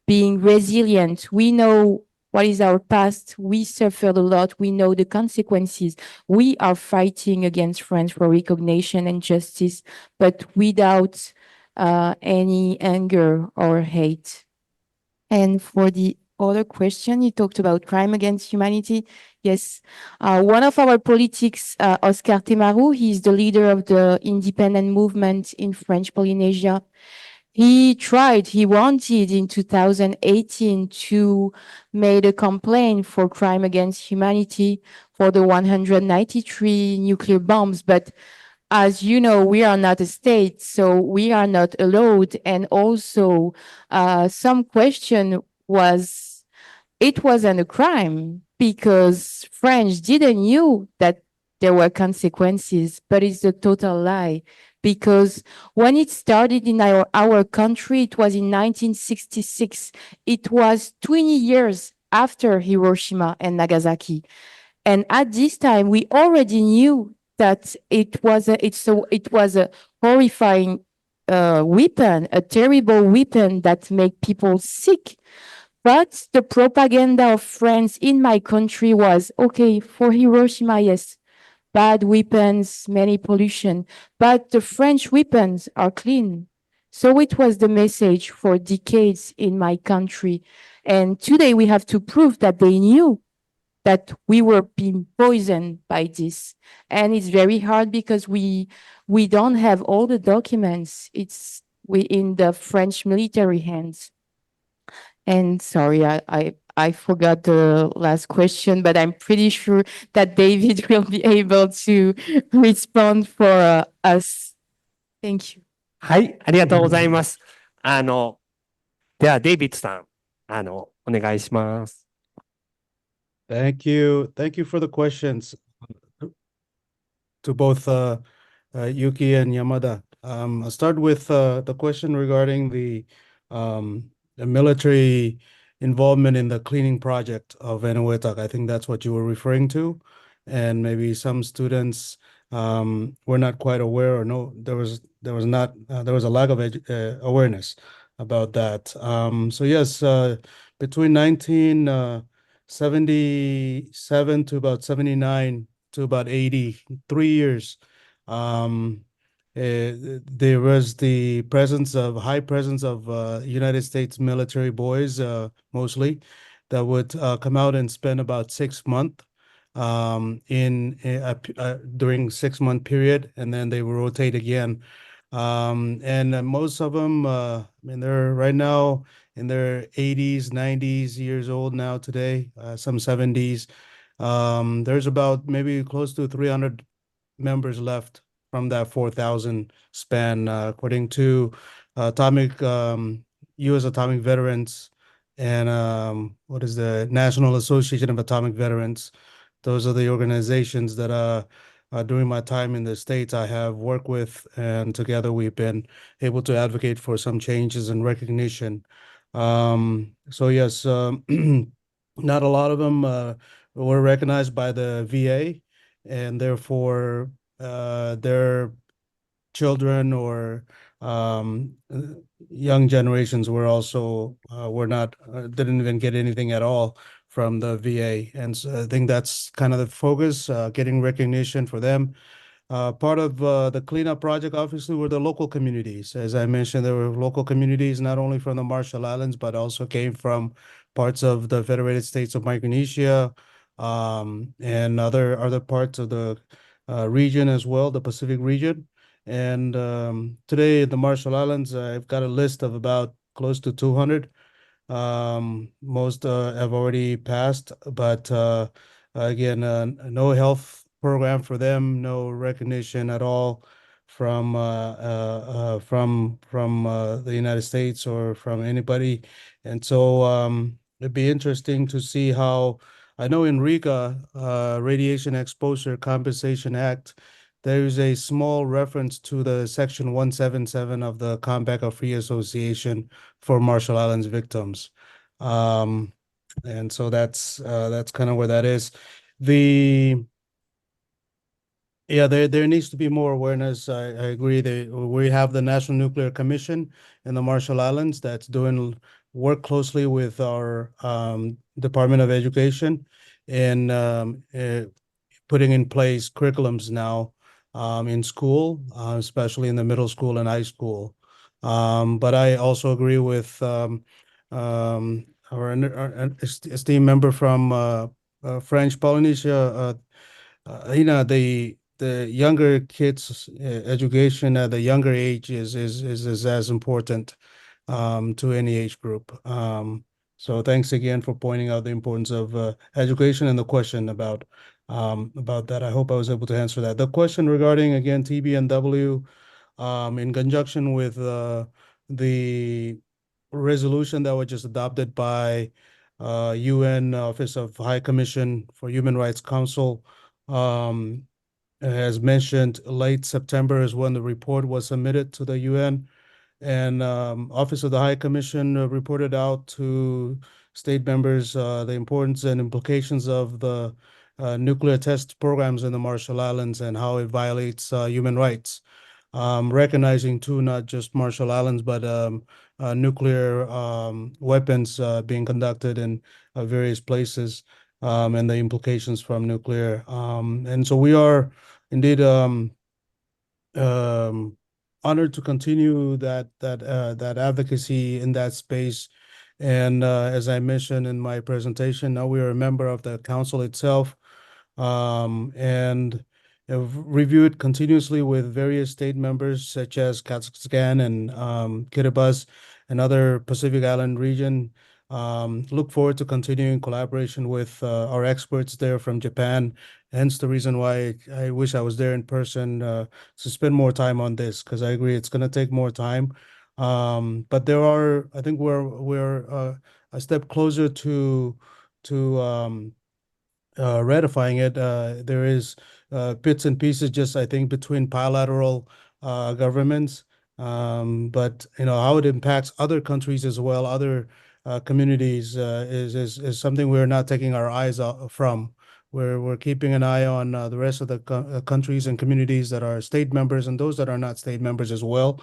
being resilient. We know what is our past. We suffered a lot. We know the consequences. We are fighting against France for recognition and justice, but without any anger or hate. And for the other question, you talked about crime against humanity. Yes. One of our politics, Oscar Temaru, he's the leader of the independent movement in French Polynesia. He wanted in 2018 to make a complaint for crime against humanity for the 193 nuclear bombs. But as you know, we are not a state, so we are not allowed. And also some question was, it wasn't a crime because French didn't knew that there were consequences, but it's a total lie. Because when it started in our country, it was in 1966. It was 20 years after Hiroshima and Nagasaki. And at this time, we already knew that it was a horrifying weapon, a terrible weapon that made people sick. But the propaganda of France in my country was, okay, for Hiroshima, yes, bad weapons, many pollution, but the French weapons are clean. So it was the message for decades in my country. And today we have to prove that they knew that we were being poisoned by this. And it's very hard because we don't have all the documents. It's in the French military hands. And sorry, I forgot the last question, but I'm pretty sure that David will be able to respond for us. Thank you. はい、ありがとうございます。では、デイビッドさん、お願いします。Thank you. Thank you for the questions to both Yuki and Yamada. I'll start with the question regarding the military involvement in the cleaning project of ANITOK. I think that's what you were referring to. And maybe some students were not quite aware or no, there was a lack of awareness about that. So yes, between 1977 to about 79 to about 80, 3 years, there was the high presence of United States military boys, mostly, that would come out and spend about 6 months during 6-month period, and then they will rotate again. And most of them, I mean, they're right now in their 80s, 90s years old now today, some 70s. There's about maybe close to 300 members left from that 4,000 span, according to U.S. Atomic Veterans and what is the National Association of Atomic Veterans. Those are the organizations that during my time in the States I have worked with, and together we've been able to advocate for some changes and recognition. So yes, not a lot of them were recognized by the VA, and therefore their children or young generations were also were not didn't even get anything at all from the VA. And so I think that's kind of the focus, getting recognition for them. Part of the cleanup project, obviously, were the local communities. As I mentioned, there were local communities not only from the Marshall Islands, but also came from parts of the Federated States of Micronesia, and other parts of the region as well, the Pacific region. And today at the Marshall Islands, I've got a list of about close to 200. Most have already passed, but again, no health program for them, no recognition at all from the United States or from anybody. And so it'd be interesting to see how, I know in Riga, Radiation Exposure Compensation Act, there is a small reference to the Section 177 of the Compact of Free Association for Marshall Islands victims. And so that's kind of where that is. There needs to be more awareness. I agree that we have the National Nuclear Commission in the Marshall Islands that's doing work closely with our Department of Education and putting in place curriculums now in school, especially in the middle school and high school. But I also agree with our esteemed member from French Polynesia, the younger kids' education at the younger age is as important to any age group. So thanks again for pointing out the importance of education and the question about that. I hope I was able to answer that. The question regarding, again, TBNW, in conjunction with the resolution that was just adopted by UN Office of High Commission for Human Rights Council, as mentioned, late September is when the report was submitted to the UN. And Office of the High Commission reported out to state members the importance and implications of the nuclear test programs in the Marshall Islands and how it violates human rights. Recognizing too, not just Marshall Islands, but nuclear weapons being conducted in various places, and the implications from nuclear. And so we are indeed honored to continue that advocacy in that space. And as I mentioned in my presentation, now we are a member of the council itself, and have reviewed continuously with various state members such as Kazakhstan and Kiribati and other Pacific Island region. Look forward to continuing collaboration with our experts there from Japan. Hence the reason why I wish I was there in person to spend more time on this, because I agree it's going to take more time. But I think we're a step closer to ratifying it. There is bits and pieces, just I think, between bilateral governments. But how it impacts other countries as well, other communities, is something we're not taking our eyes from. We're keeping an eye on the rest of the countries and communities that are state members and those that are not state members as well,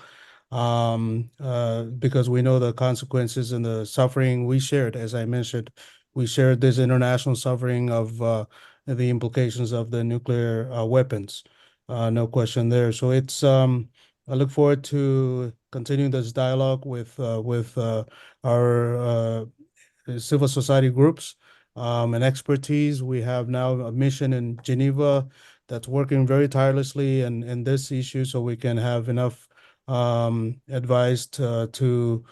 because we know the consequences and the suffering we shared. As I mentioned, we shared this international suffering of the implications of the nuclear weapons. No question there. So it's I look forward to continuing this dialogue with our civil society groups and expertise. We have now a mission in Geneva that's working very tirelessly in this issue, so we can have enough advice to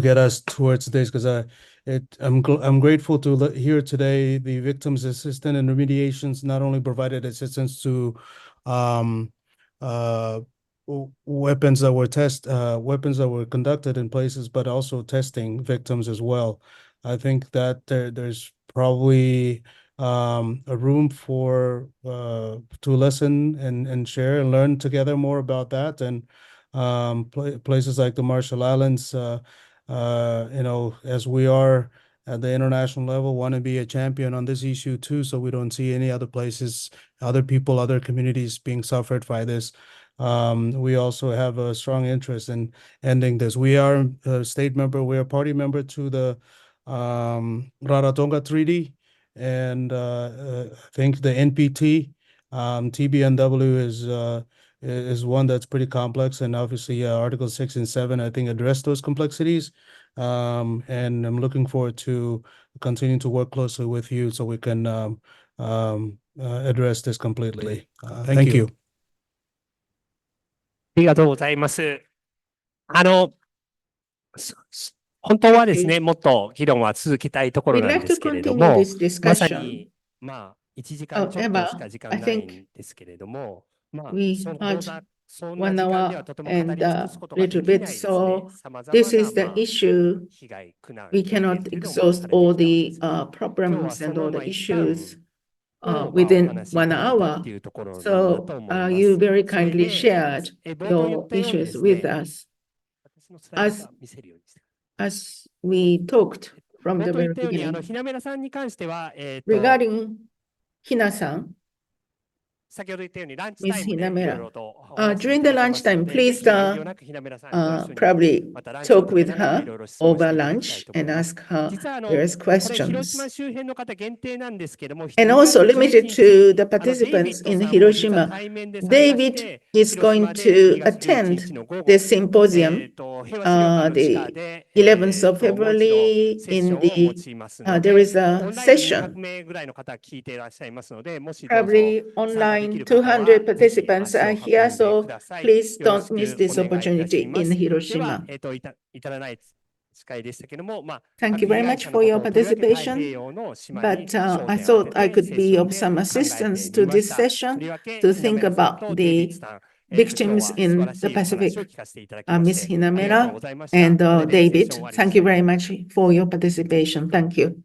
get us towards this, because I'm grateful to hear today the victims assistance and remediations not only provided assistance to weapons that were conducted in places, but also testing victims as well. I think that there's probably a room for to listen and share and learn together more about that, and places like the Marshall Islands, as we are at the international level, want to be a champion on this issue too, so we don't see any other places, other people, other communities being suffered by this. We also have a strong interest in ending this. We are a state member, we are party member to the Rarotonga Treaty, and I think the NPT, TBNW is one that's pretty complex, and obviously Article 6 and 7, I think, address those complexities. And I'm looking forward to continuing to work closely with you so we can address this completely. Thank you. ありがとうございます。本当はですね、もっと議論は続けたいところ We'd なん like で to すけれど continue も、 this まさ discussion. に、1時間ちょっとしか時間ないんですけれども、We その had そんな 1 時間で hour はとても語り and 尽くすことができ little ない bit, ですね。 so 様々 this is the な issue. 被害、苦難、 We 経験 cannot っていうのを exhaust されて all きたわけで the す。今日は problems そ and の all the 一端 issues をお within 話しい 1 ただいたっ hour. ていうところなんだ So と思います。 you very それ kindly で shared 冒頭言っ your たようにで issues す with ね、 us 私のスライドが見せるようにして。 as we talked from 冒 the 頭言 very ったように、 beginning. ひなめらさんに関しては、Regarding Hina-san, 先ほど言ったようにランチタイ Miss ムでいろい Hinameira, ろとお話しい during た the だけますの lunchtime, で、 please ぜひ遠慮なくひなめらさんには一緒に probably またランチを talk 食べ with ながらい her ろいろ質問して over いただきたい lunch と思い and ます。 ask her 実はvarious これ広島 questions. 周辺の方限定なんですけども、 And 2 also 月 limited 11 to the 日、 デイビ participants ッド in さんも実は Hiroshima. 対面で参加し David て、 is 広 going 島で to 2月11 attend 日の午後、 the symposium 平和資料館の地下 the で、 11th of もう一度 February セッショ in ンを the 用いますの there で、 is a オンライン session, 200名ぐらいの方が聞いていらっしゃいますので、もしどうぞ probably 参加でき online る方は、 200ぜひ participants 足を are 運 here, んでく so ださい。 please よろ don't しく miss this お願いいた opportunity しま in す。で Hiroshima. は、至らない司会でしたけども、Thank 核 you 被 very 害 much 者 for の your ことをとりわけ太 participation, 平洋の島に but 焦 I 点を当 thought て I て could セッ be ション of で some 考え assistance てみ to ま this した。と session りわけ to ひなめ think らさん about とデイビッ the ドさん、今日 victims は素晴 in らし the いお話を Pacific. 聞かせていただきまし Miss て、ありがとう Hinameira ございました。 and これでセッション David, 終わりに thank した you いと思い very ます。 much for your participation. Thank you.